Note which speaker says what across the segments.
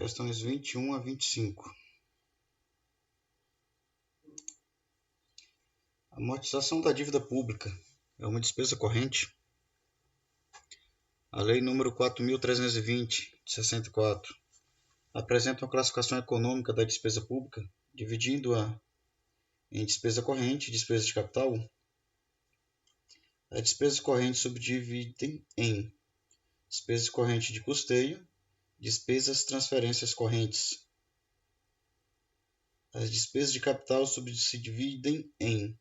Speaker 1: Questões 21 a 25. Amortização da dívida pública é uma despesa corrente. A Lei nº 4.320, de 64, apresenta uma classificação econômica da despesa pública, dividindo-a em despesa corrente e despesa de capital. As despesas correntes subdividem em despesas correntes de custeio, despesas transferências correntes. As despesas de capital se dividem em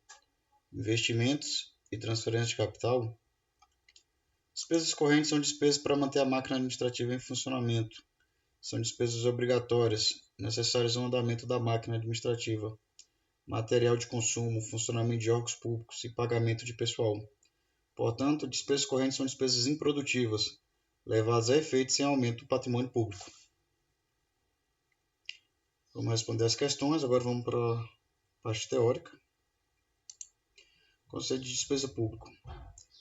Speaker 1: investimentos e transferência de capital. Despesas correntes são despesas para manter a máquina administrativa em funcionamento. São despesas obrigatórias, necessárias ao andamento da máquina administrativa, material de consumo, funcionamento de órgãos públicos e pagamento de pessoal. Portanto, despesas correntes são despesas improdutivas, levadas a efeito sem aumento do patrimônio público. Vamos responder as questões, agora vamos para a parte teórica. Conceito de despesa pública.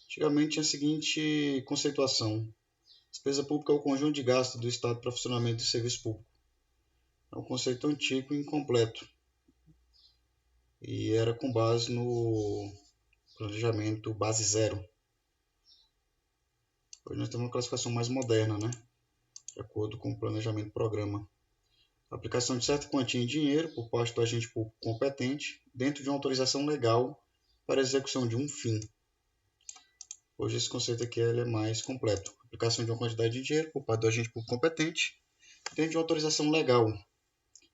Speaker 1: Antigamente tinha a seguinte conceituação: despesa pública é o conjunto de gastos do Estado para funcionamento do serviço público. É um conceito antigo e incompleto, e era com base no planejamento base zero. Hoje nós temos uma classificação mais moderna, de acordo com o planejamento programa. A aplicação de certa quantia em dinheiro por parte do agente público competente dentro de uma autorização legal para a execução de um fim. Hoje esse conceito aqui é mais completo. Aplicação de uma quantidade de dinheiro por parte do agente público competente dentro de uma autorização legal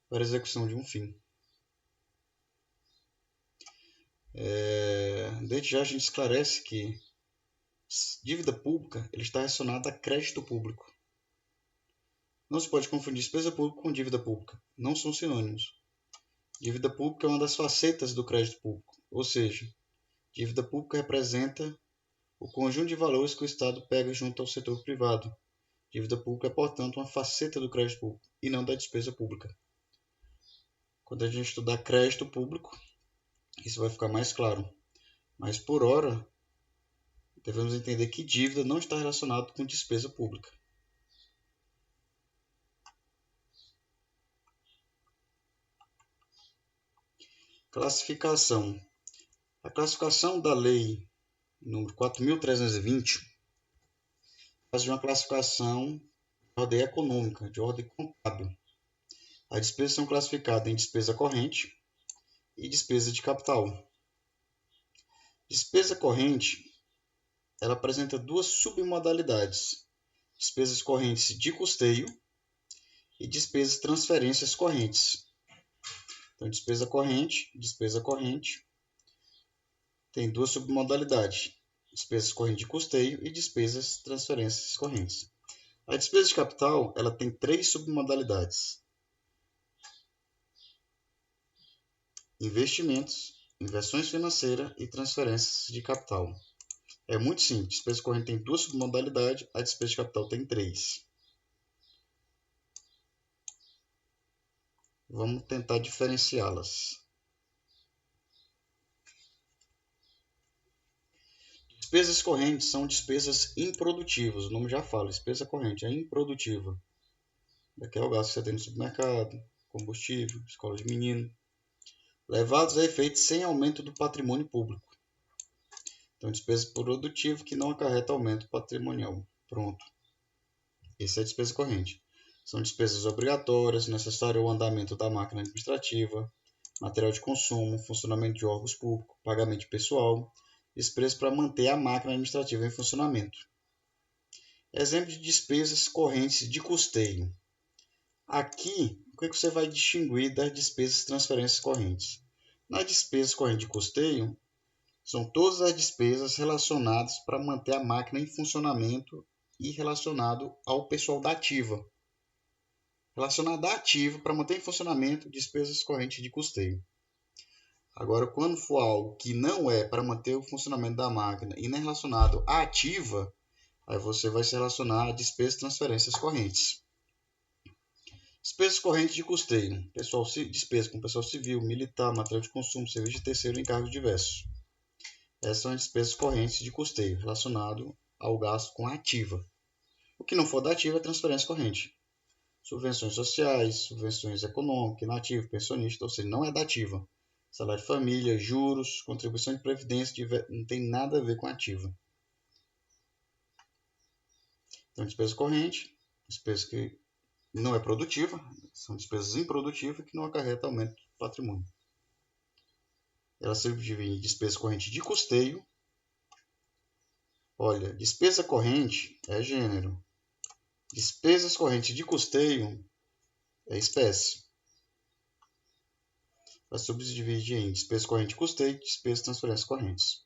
Speaker 1: para a execução de um fim. Desde já a gente esclarece que dívida pública ele está relacionada a crédito público. Não se pode confundir despesa pública com dívida pública. Não são sinônimos. Dívida pública é uma das facetas do crédito público, ou seja, dívida pública representa o conjunto de valores que o Estado pega junto ao setor privado. Dívida pública é, portanto, uma faceta do crédito público e não da despesa pública. Quando a gente estudar crédito público, isso vai ficar mais claro. Mas, por hora, devemos entender que dívida não está relacionada com despesa pública. Classificação. A classificação da Lei número 4.320 faz de uma classificação de ordem econômica, de ordem contábil. As despesas são classificadas em despesa corrente e despesa de capital. Despesa corrente, ela apresenta duas submodalidades: despesas correntes de custeio e despesas de transferências correntes. Então, despesa corrente tem duas submodalidades: despesas correntes de custeio e despesas de transferências correntes. A despesa de capital, ela tem três submodalidades: investimentos, inversões financeiras e transferências de capital. É muito simples. Despesa corrente tem duas submodalidades, a despesa de capital tem três. Vamos tentar diferenciá-las. Despesas correntes são despesas improdutivas. O nome já fala, despesa corrente é improdutiva. Daqui é o gasto que você tem no supermercado, combustível, escola de menino, levados a efeito sem aumento do patrimônio público. Então, despesa produtiva que não acarreta aumento patrimonial. Pronto. Essa é a despesa corrente. São despesas obrigatórias, necessárias ao andamento da máquina administrativa, material de consumo, funcionamento de órgãos públicos, pagamento de pessoal, despesas para manter a máquina administrativa em funcionamento. Exemplo de despesas correntes de custeio. Aqui, o que você vai distinguir das despesas de transferências correntes? Nas despesas correntes de custeio, são todas as despesas relacionadas para manter a máquina em funcionamento e relacionado ao pessoal da ativa. Relacionado à ativa para manter em funcionamento, despesas correntes de custeio. Agora, quando for algo que não é para manter o funcionamento da máquina e nem relacionado à ativa, aí você vai se relacionar a despesas e transferências correntes. Despesas correntes de custeio. Despesas com pessoal civil, militar, material de consumo, serviço de terceiro e encargos diversos. Essas são as despesas correntes de custeio, relacionado ao gasto com a ativa. O que não for da ativa é transferência corrente. subvenções sociais, subvenções econômicas, inativo, pensionista, ou seja, não é da ativa. Salário de família, juros, contribuição de previdência, não tem nada a ver com ativa. Então, despesa corrente, despesa que não é produtiva, são despesas improdutivas que não acarretam aumento do patrimônio. Ela se subdivide em despesa corrente de custeio. Olha, despesa corrente é gênero. Despesas correntes de custeio é espécie. Ela se subdivide em despesa corrente de custeio e despesas de transferências correntes.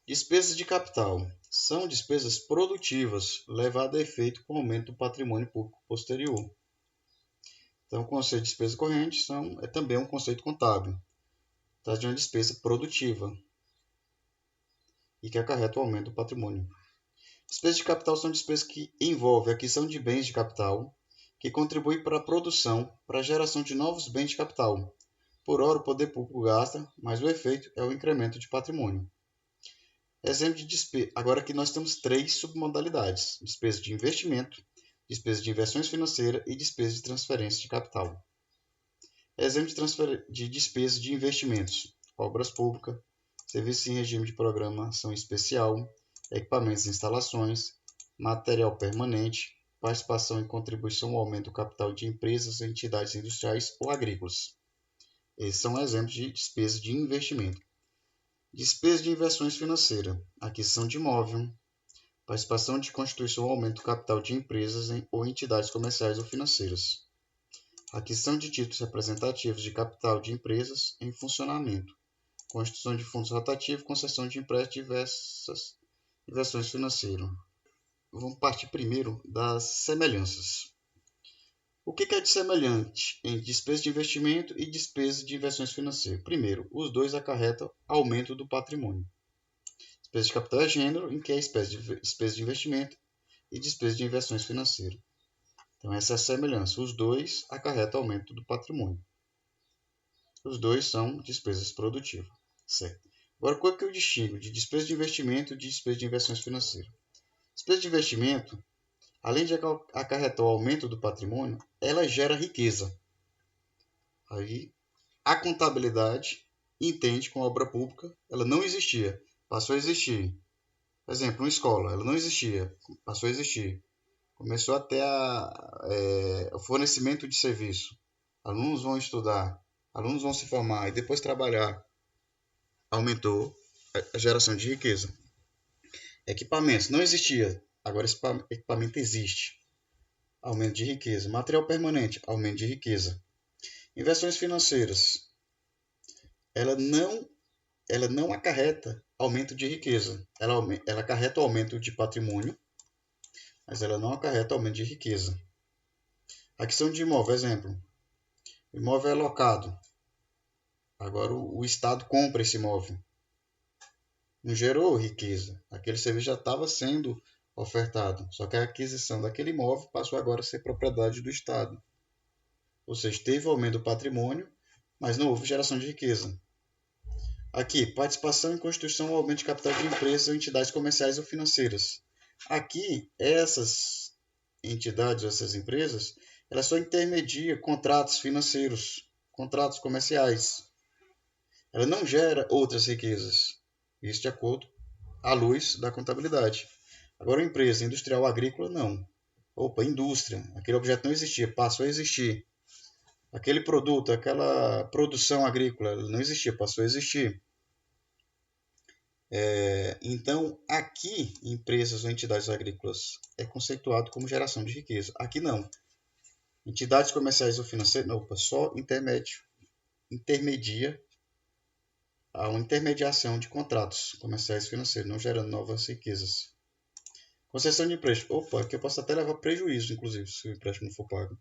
Speaker 1: Despesas de capital são despesas produtivas levadas a efeito com o aumento do patrimônio público posterior. Então, o conceito de despesa corrente é também um conceito contábil. Trata de uma despesa produtiva e que acarreta o aumento do patrimônio. Despesas de capital são despesas que envolvem a aquisição de bens de capital, que contribuem para a produção, para a geração de novos bens de capital. Por hora, o poder público gasta, mas o efeito é o incremento de patrimônio. Exemplo de despesa. Agora aqui nós temos 3 submodalidades: despesa de investimento, despesa de inversões financeiras e despesa de transferência de capital. Exemplo de despesa de investimentos: obras públicas, serviços em regime de programação especial, equipamentos e instalações, material permanente, participação e contribuição ao aumento do capital de empresas, entidades industriais ou agrícolas. Esses são exemplos de despesa de investimento. Despesa de inversões financeiras: aquisição de imóvel, participação de constituição ou aumento do capital de empresas ou entidades comerciais ou financeiras. Aquisição de títulos representativos de capital de empresas em funcionamento. Constituição de fundos rotativos, concessão de empréstimos, diversas inversões financeiras. Vamos partir primeiro das semelhanças. O que é de semelhante entre despesa de investimento e despesa de inversões financeiras? Primeiro, os dois acarretam aumento do patrimônio. Despesa de capital é gênero, em que é despesa de investimento e despesa de inversões financeiras. Então, essa é a semelhança. Os dois acarretam aumento do patrimônio. Os dois são despesas produtivas. Certo. Agora, qual é que eu distingo de despesa de investimento e de despesa de inversões financeiras? Despesa de investimento, além de acarretar o aumento do patrimônio, ela gera riqueza. Aí, a contabilidade entende que uma obra pública ela não existia, passou a existir. Por exemplo, uma escola, ela não existia, passou a existir. Começou a ter o fornecimento de serviço. Alunos vão estudar, alunos vão se formar e depois trabalhar. Aumentou a geração de riqueza. Equipamentos, não existia, agora esse equipamento existe. Aumento de riqueza. Material permanente, aumento de riqueza. Inversões financeiras, ela não acarreta aumento de riqueza. Ela acarreta o aumento de patrimônio, mas ela não acarreta aumento de riqueza. Aquisição de imóvel, exemplo. O imóvel é locado. Agora o Estado compra esse imóvel. Não gerou riqueza. Aquele serviço já estava sendo ofertado. Só que a aquisição daquele imóvel passou agora a ser propriedade do Estado. Ou seja, teve aumento do patrimônio, mas não houve geração de riqueza. Aqui, participação em constituição ou aumento de capital de empresas ou entidades comerciais ou financeiras. Aqui, essas entidades, essas empresas, elas só intermediam contratos financeiros, contratos comerciais. Ela não gera outras riquezas. Isso de acordo à luz da contabilidade. Agora, uma empresa industrial agrícola, não. Opa, indústria. Aquele objeto não existia, passou a existir. Aquele produto, aquela produção agrícola não existia, passou a existir. Então, aqui, empresas ou entidades agrícolas é conceituado como geração de riqueza. Aqui não. Entidades comerciais ou financeiras, não, só intermedia a uma intermediação de contratos comerciais e financeiros, não gerando novas riquezas. Concessão de empréstimo. Opa, aqui eu posso até levar prejuízo, inclusive, se o empréstimo não for pago.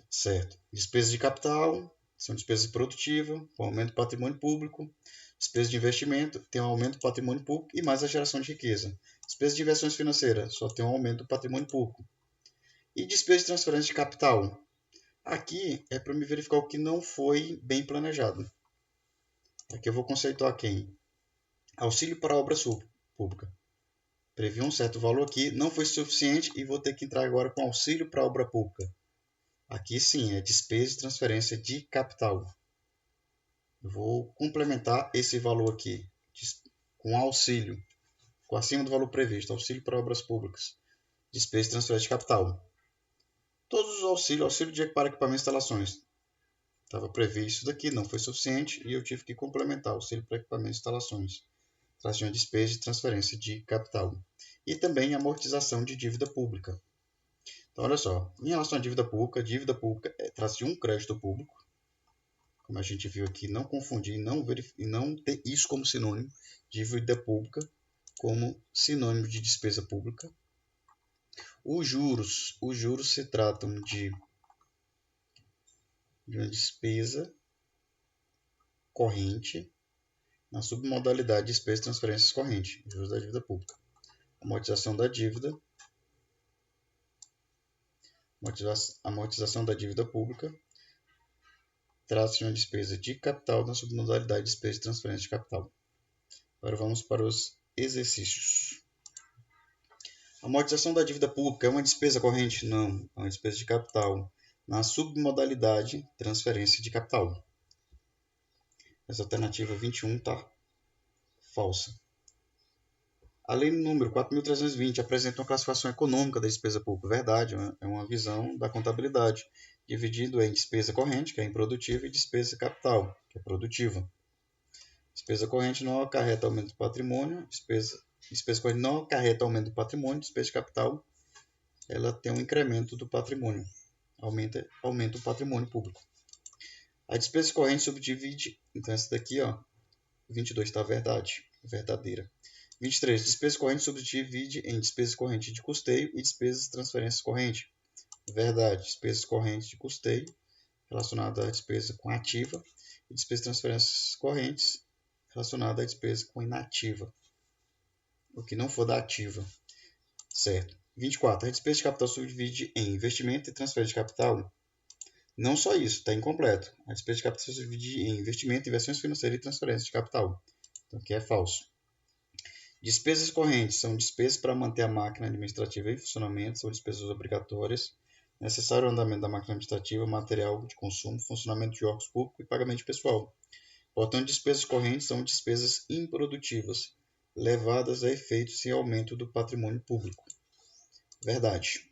Speaker 1: Certo. Despesas de capital são despesas produtivas, com aumento do patrimônio público. Despesas de investimento tem um aumento do patrimônio público e mais a geração de riqueza. Despesas de inversões financeiras só tem um aumento do patrimônio público. E despesas de transferência de capital. Aqui é para me verificar o que não foi bem planejado. Aqui eu vou conceituar quem? Auxílio para obras públicas. Previ um certo valor aqui, não foi suficiente e vou ter que entrar agora com auxílio para obra pública. Aqui sim, é despesa e transferência de capital. Eu vou complementar esse valor aqui com auxílio, com acima do valor previsto, auxílio para obras públicas, despesa e transferência de capital. Todos os auxílio para equipamentos e instalações. Estava previsto isso daqui, não foi suficiente e eu tive que complementar auxílio para equipamentos e instalações. Traz-se uma despesa de transferência de capital. E também amortização de dívida pública. Então, olha só, em relação à dívida pública traz-se um crédito público. Como a gente viu aqui, não confundir e não ter isso como sinônimo, dívida pública como sinônimo de despesa pública. Os juros se tratam de uma despesa corrente na submodalidade de despesas e transferências correntes, juros da dívida pública. Amortização da dívida pública trata-se de uma despesa de capital na submodalidade de despesa e transferência de capital. Agora vamos para os exercícios. A amortização da dívida pública é uma despesa corrente? Não, é uma despesa de capital na submodalidade transferência de capital. Essa alternativa 21 está falsa. A lei número 4.320 apresenta uma classificação econômica da despesa pública. Verdade, é uma visão da contabilidade, dividido em despesa corrente, que é improdutiva, e despesa capital, que é produtiva. Despesa corrente não acarreta aumento do patrimônio, despesa corrente não acarreta aumento do patrimônio, despesa de capital, ela tem um incremento do patrimônio, aumenta o patrimônio público. A despesa corrente subdivide, então essa daqui, 22 está verdadeira. 23. Despesa corrente subdivide em despesa corrente de custeio e despesas de transferências corrente. Verdade. Despesas correntes de custeio relacionada à despesa com ativa e despesas de transferências correntes relacionada à despesa com inativa. O que não for da ativa. Certo. 24. A despesa de capital subdivide em investimento e transferência de capital. Não só isso, está incompleto. A despesa de capital subdivide em investimento, inversões financeiras e transferência de capital. Então aqui é falso. Despesas correntes são despesas para manter a máquina administrativa em funcionamento, são despesas obrigatórias, necessário andamento da máquina administrativa, material de consumo, funcionamento de órgãos públicos e pagamento de pessoal. Portanto, despesas correntes são despesas improdutivas, levadas a efeito sem aumento do patrimônio público. Verdade.